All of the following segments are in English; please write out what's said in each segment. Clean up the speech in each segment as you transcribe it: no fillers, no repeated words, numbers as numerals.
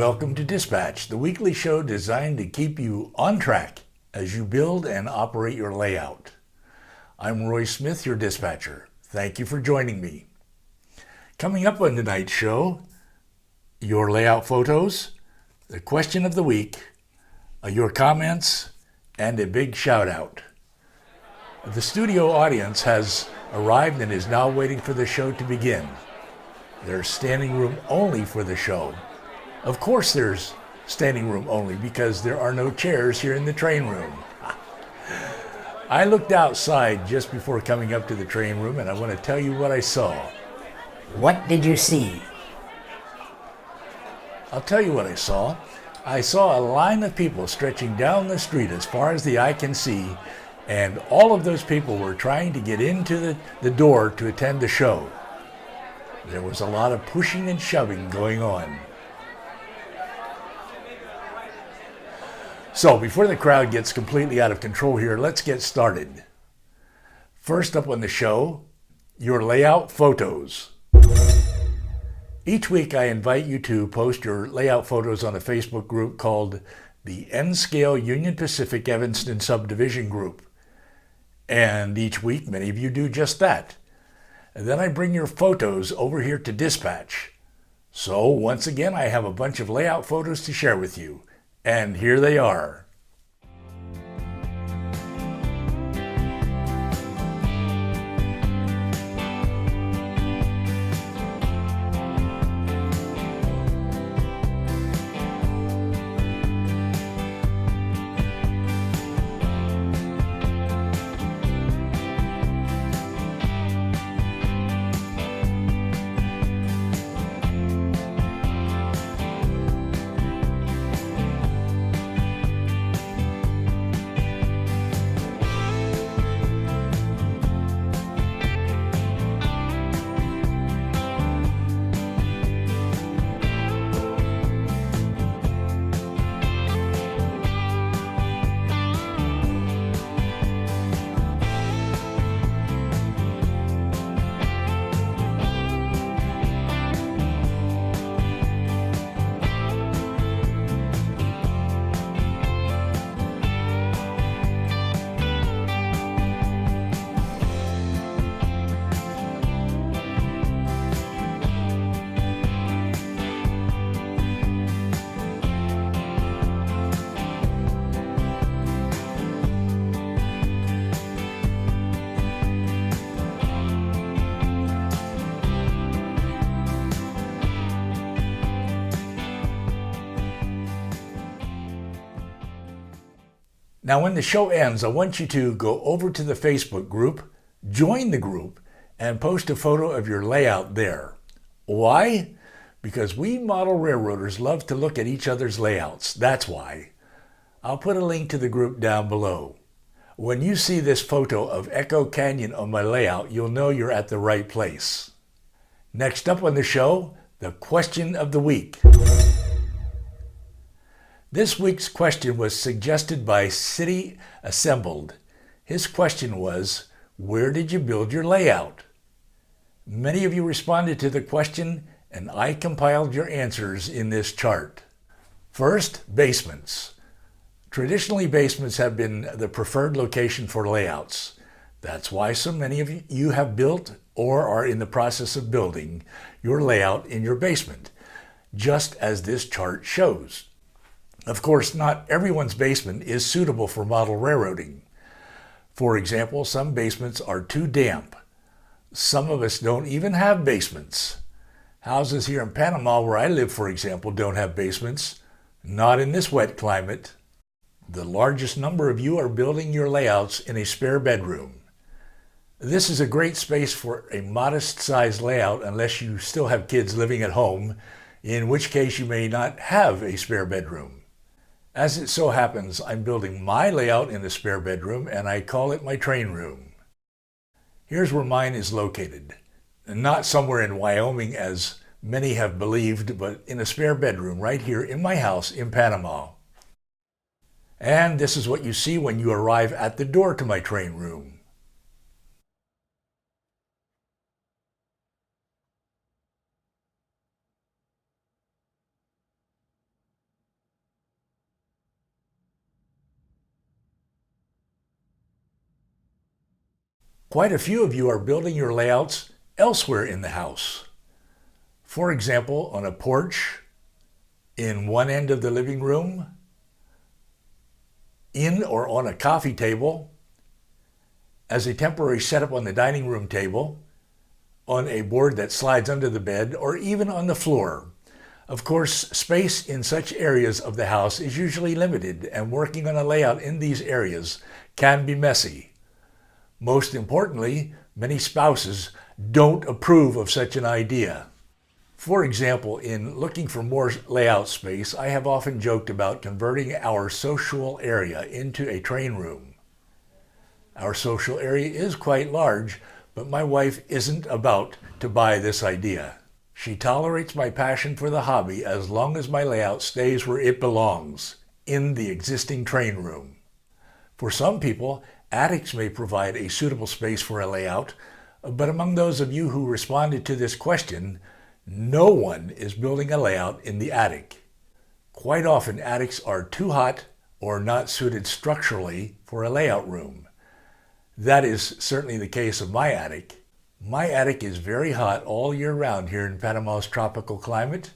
Welcome to Dispatch, the weekly show designed to keep you on track as you build and operate your layout. I'm Roy Smith, your dispatcher. Thank you for joining me. Coming up on tonight's show, your layout photos, the question of the week, your comments, and a big shout out. The studio audience has arrived and is now waiting for the show to begin. There's standing room only for the show. Of course there's standing room only because there are no chairs here in the train room. I looked outside just before coming up to the train room and I want to tell you what I saw. What did you see? I'll tell you what I saw. I saw a line of people stretching down the street as far as the eye can see, and all of those people were trying to get into the door to attend the show. There was a lot of pushing and shoving going on. So before the crowd gets completely out of control here, let's get started. First up on the show, your layout photos. Each week I invite you to post your layout photos on a Facebook group called the N-Scale Union Pacific Evanston Subdivision Group. And each week many of you do just that. And then I bring your photos over here to Dispatch. So once again I have a bunch of layout photos to share with you. And here they are. Now when the show ends, I want you to go over to the Facebook group, join the group, and post a photo of your layout there. Why? Because we model railroaders love to look at each other's layouts. That's why. I'll put a link to the group down below. When you see this photo of Echo Canyon on my layout, you'll know you're at the right place. Next up on the show, the question of the week. This week's question was suggested by City Assembled. His question was, where did you build your layout? Many of you responded to the question, and I compiled your answers in this chart. First, basements. Traditionally, basements have been the preferred location for layouts. That's why so many of you have built or are in the process of building your layout in your basement, just as this chart shows. Of course, not everyone's basement is suitable for model railroading. For example, some basements are too damp. Some of us don't even have basements. Houses here in Panama, where I live, for example, don't have basements. Not in this wet climate. The largest number of you are building your layouts in a spare bedroom. This is a great space for a modest-sized layout unless you still have kids living at home, in which case you may not have a spare bedroom. As it so happens, I'm building my layout in a spare bedroom and I call it my train room. Here's where mine is located. Not somewhere in Wyoming as many have believed, but in a spare bedroom right here in my house in Panama. And this is what you see when you arrive at the door to my train room. Quite a few of you are building your layouts elsewhere in the house. For example, on a porch, in one end of the living room, in or on a coffee table, as a temporary setup on the dining room table, on a board that slides under the bed, or even on the floor. Of course, space in such areas of the house is usually limited, and working on a layout in these areas can be messy. Most importantly, many spouses don't approve of such an idea. For example, in looking for more layout space, I have often joked about converting our social area into a train room. Our social area is quite large, but my wife isn't about to buy this idea. She tolerates my passion for the hobby as long as my layout stays where it belongs, in the existing train room. For some people, attics may provide a suitable space for a layout, but among those of you who responded to this question, no one is building a layout in the attic. Quite often, attics are too hot or not suited structurally for a layout room. That is certainly the case of my attic. My attic is very hot all year round here in Panama's tropical climate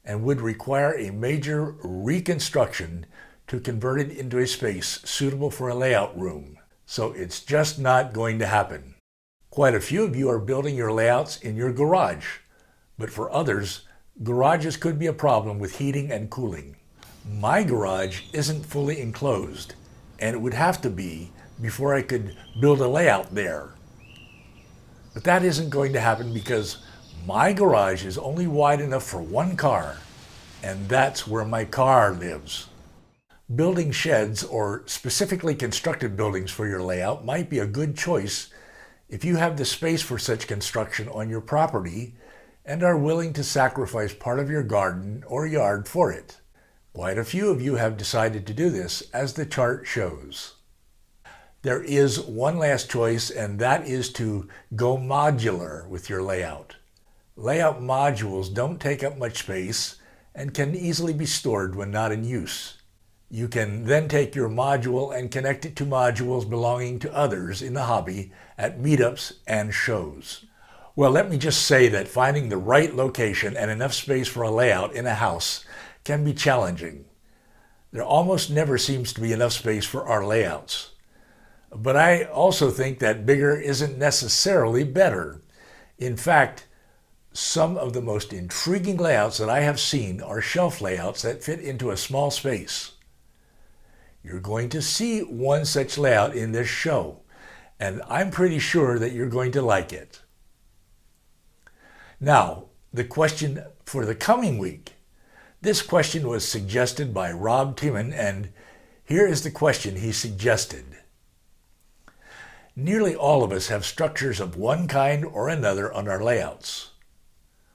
and would require a major reconstruction to convert it into a space suitable for a layout room. So it's just not going to happen. Quite a few of you are building your layouts in your garage, but for others, garages could be a problem with heating and cooling. My garage isn't fully enclosed, and it would have to be before I could build a layout there. But that isn't going to happen because my garage is only wide enough for one car, and that's where my car lives. Building sheds or specifically constructed buildings for your layout might be a good choice if you have the space for such construction on your property and are willing to sacrifice part of your garden or yard for it. Quite a few of you have decided to do this, as the chart shows. There is one last choice, and that is to go modular with your layout. Layout modules don't take up much space and can easily be stored when not in use. You can then take your module and connect it to modules belonging to others in the hobby at meetups and shows. Well, let me just say that finding the right location and enough space for a layout in a house can be challenging. There almost never seems to be enough space for our layouts. But I also think that bigger isn't necessarily better. In fact, some of the most intriguing layouts that I have seen are shelf layouts that fit into a small space. You're going to see one such layout in this show, and I'm pretty sure that you're going to like it. Now, the question for the coming week. This question was suggested by Rob Tiemann, and here is the question he suggested. Nearly all of us have structures of one kind or another on our layouts.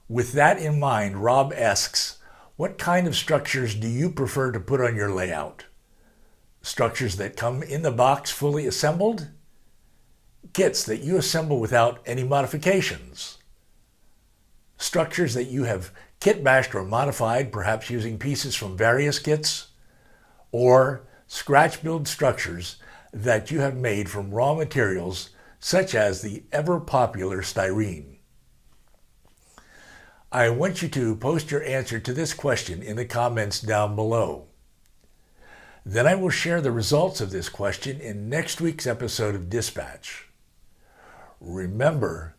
With that in mind, Rob asks, what kind of structures do you prefer to put on your layout? Structures that come in the box fully assembled? Kits that you assemble without any modifications? Structures that you have kit bashed or modified, perhaps using pieces from various kits? Or scratch build structures that you have made from raw materials such as the ever popular styrene? I want you to post your answer to this question in the comments down below. Then I will share the results of this question in next week's episode of Dispatch. Remember,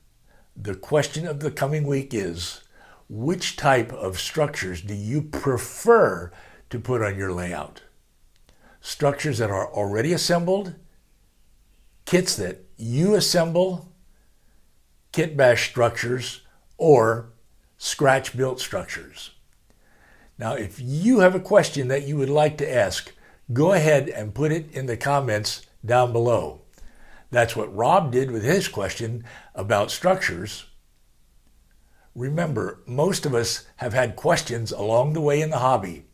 the question of the coming week is, which type of structures do you prefer to put on your layout? Structures that are already assembled, kits that you assemble, kit bash structures, or scratch built structures. Now, if you have a question that you would like to ask, go ahead and put it in the comments down below. That's what Rob did with his question about structures. Remember, most of us have had questions along the way in the hobby,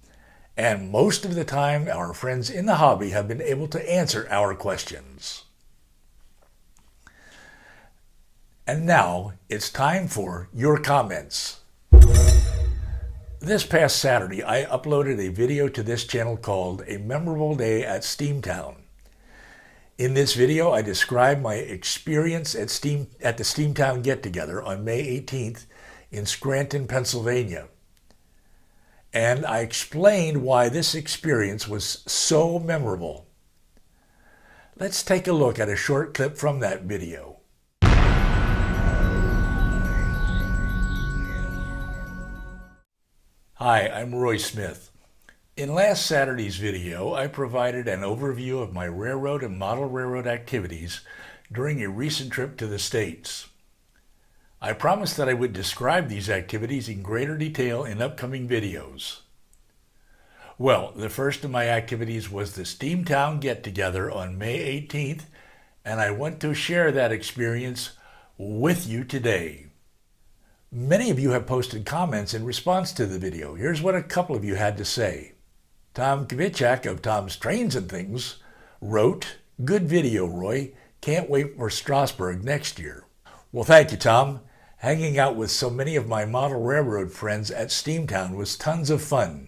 and most of the time our friends in the hobby have been able to answer our questions. And now it's time for your comments. This past Saturday, I uploaded a video to this channel called A Memorable Day at Steamtown. In this video, I describe my experience at the Steamtown Get-Together on May 18th in Scranton, Pennsylvania. And I explained why this experience was so memorable. Let's take a look at a short clip from that video. Hi, I'm Roy Smith. In last Saturday's video, I provided an overview of my railroad and model railroad activities during a recent trip to the States. I promised that I would describe these activities in greater detail in upcoming videos. Well, the first of my activities was the Steamtown Get-Together on May 18th, and I want to share that experience with you today. Many of you have posted comments in response to the video. Here's what a couple of you had to say. Tom Kvichak of Tom's Trains and Things wrote, "Good video, Roy. Can't wait for Strasburg next year." Well, thank you, Tom. Hanging out with so many of my model railroad friends at Steamtown was tons of fun.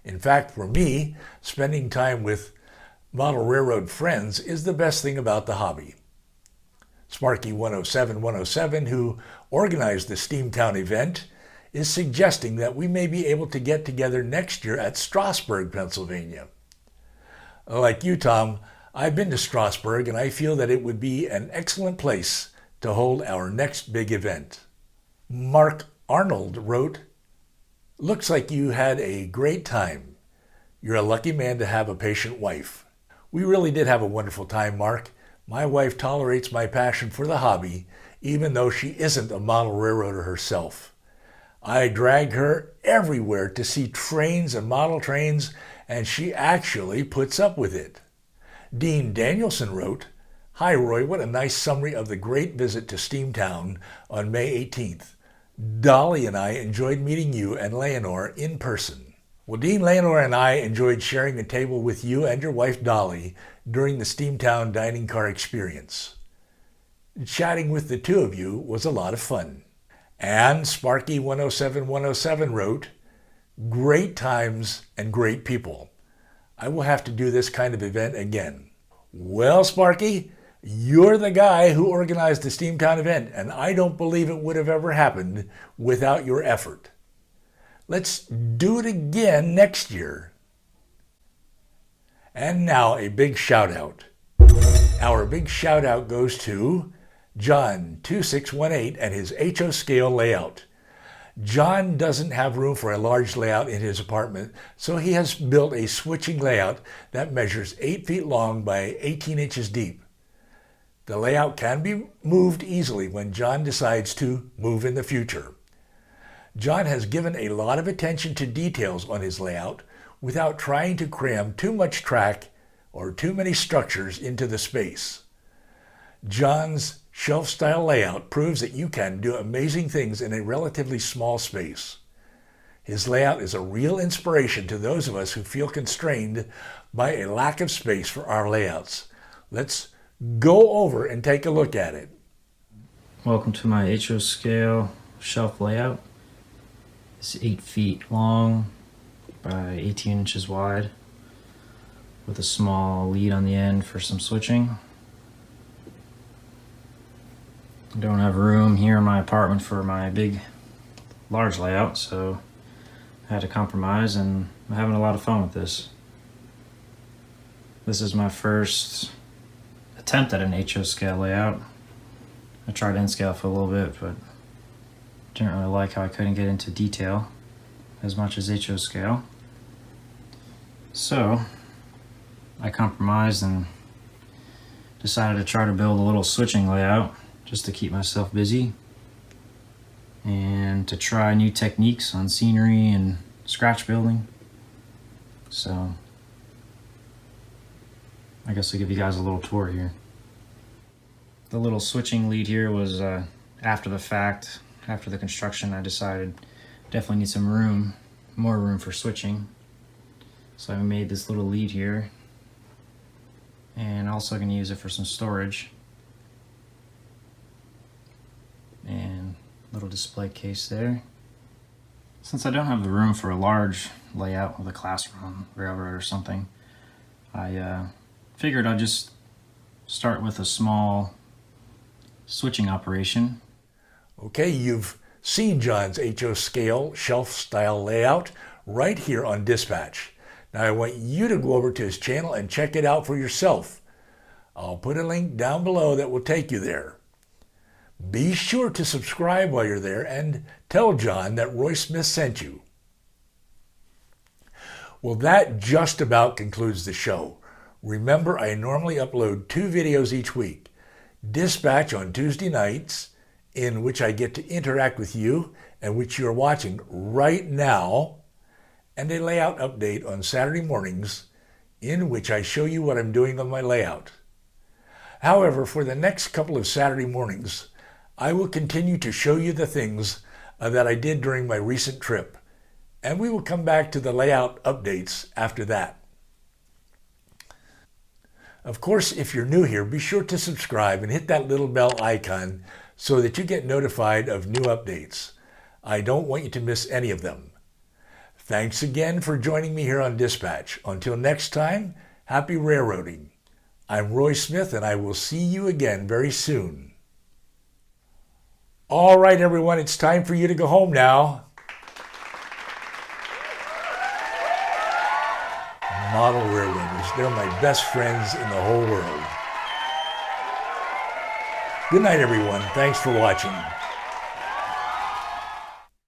In fact, for me, spending time with model railroad friends is the best thing about the hobby. Sparky 107, who organized the Steamtown event, is suggesting that we may be able to get together next year at Strasburg, Pennsylvania. Like you, Tom, I've been to Strasburg, and I feel that it would be an excellent place to hold our next big event. Mark Arnold wrote, "Looks like you had a great time. You're a lucky man to have a patient wife." We really did have a wonderful time, Mark. My wife tolerates my passion for the hobby, even though she isn't a model railroader herself. I drag her everywhere to see trains and model trains, and she actually puts up with it. Dean Danielson wrote, "Hi Roy, what a nice summary of the great visit to Steamtown on May 18th. Dolly and I enjoyed meeting you and Leonore in person." Well, Dean, Leonore and I enjoyed sharing a table with you and your wife Dolly during the Steamtown dining car experience. Chatting with the two of you was a lot of fun. And Sparky 107 wrote, "Great times and great people. I will have to do this kind of event again." Well, Sparky, you're the guy who organized the Steamtown event, and I don't believe it would have ever happened without your effort. Let's do it again next year. And now a big shout out. Our big shout out goes to John 2618 and his HO scale layout. John doesn't have room for a large layout in his apartment, so he has built a switching layout that measures 8 feet long by 18 inches deep. The layout can be moved easily when John decides to move in the future. John has given a lot of attention to details on his layout without trying to cram too much track or too many structures into the space. John's shelf-style layout proves that you can do amazing things in a relatively small space. His layout is a real inspiration to those of us who feel constrained by a lack of space for our layouts. Let's go over and take a look at it. Welcome to my HO scale shelf layout. It's 8 feet long by 18 inches wide with a small lead on the end for some switching. I don't have room here in my apartment for my big, large layout, so I had to compromise, and I'm having a lot of fun with this. This is my first attempt at an HO scale layout. I tried N scale for a little bit, but didn't really like how I couldn't get into detail as much as HO scale. So I compromised and decided to try to build a little switching layout just to keep myself busy and to try new techniques on scenery and scratch building. So I guess I'll give you guys a little tour here. The little switching lead here was after the fact. After the construction, I decided definitely need some room, more room for switching. So I made this little lead here, and also going to use it for some storage. And little display case there. Since I don't have the room for a large layout with a classroom, railroad or something, I figured I'd just start with a small switching operation. Okay, you've seen John's HO scale shelf style layout right here on Dispatch. Now I want you to go over to his channel and check it out for yourself. I'll put a link down below that will take you there. Be sure to subscribe while you're there and tell John that Roy Smith sent you. Well, that just about concludes the show. Remember, I normally upload 2 videos each week. Dispatch on Tuesday nights, in which I get to interact with you and which you're watching right now, and a layout update on Saturday mornings, in which I show you what I'm doing on my layout. However, for the next couple of Saturday mornings, I will continue to show you the things that I did during my recent trip, and we will come back to the layout updates after that. Of course, if you're new here, be sure to subscribe and hit that little bell icon so that you get notified of new updates. I don't want you to miss any of them. Thanks again for joining me here on Dispatch. Until next time, happy railroading. I'm Roy Smith, and I will see you again very soon. All right, everyone, it's time for you to go home now. Model railroaders, they're my best friends in the whole world. Good night, everyone. Thanks for watching.